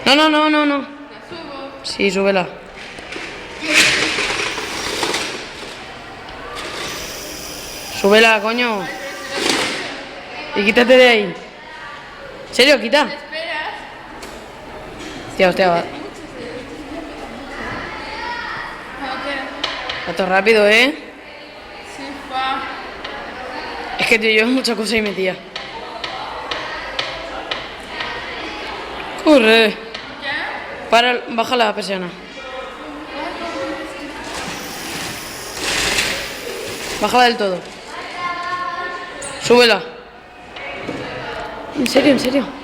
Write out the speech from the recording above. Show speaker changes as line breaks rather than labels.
No, no, no, no, no.
La subo.
Sí, súbela. Súbela, coño. Y quítate de ahí. ¿En serio? Quita.
Esperas.
Hostia, hostia, va. Va todo rápido, ¿eh?
Sí, fa.
Es que tío, yo muchas cosas y metía. Corre.
¿Ya?
Para, baja la persiana. Bájala del todo. Súbela. En serio, en serio.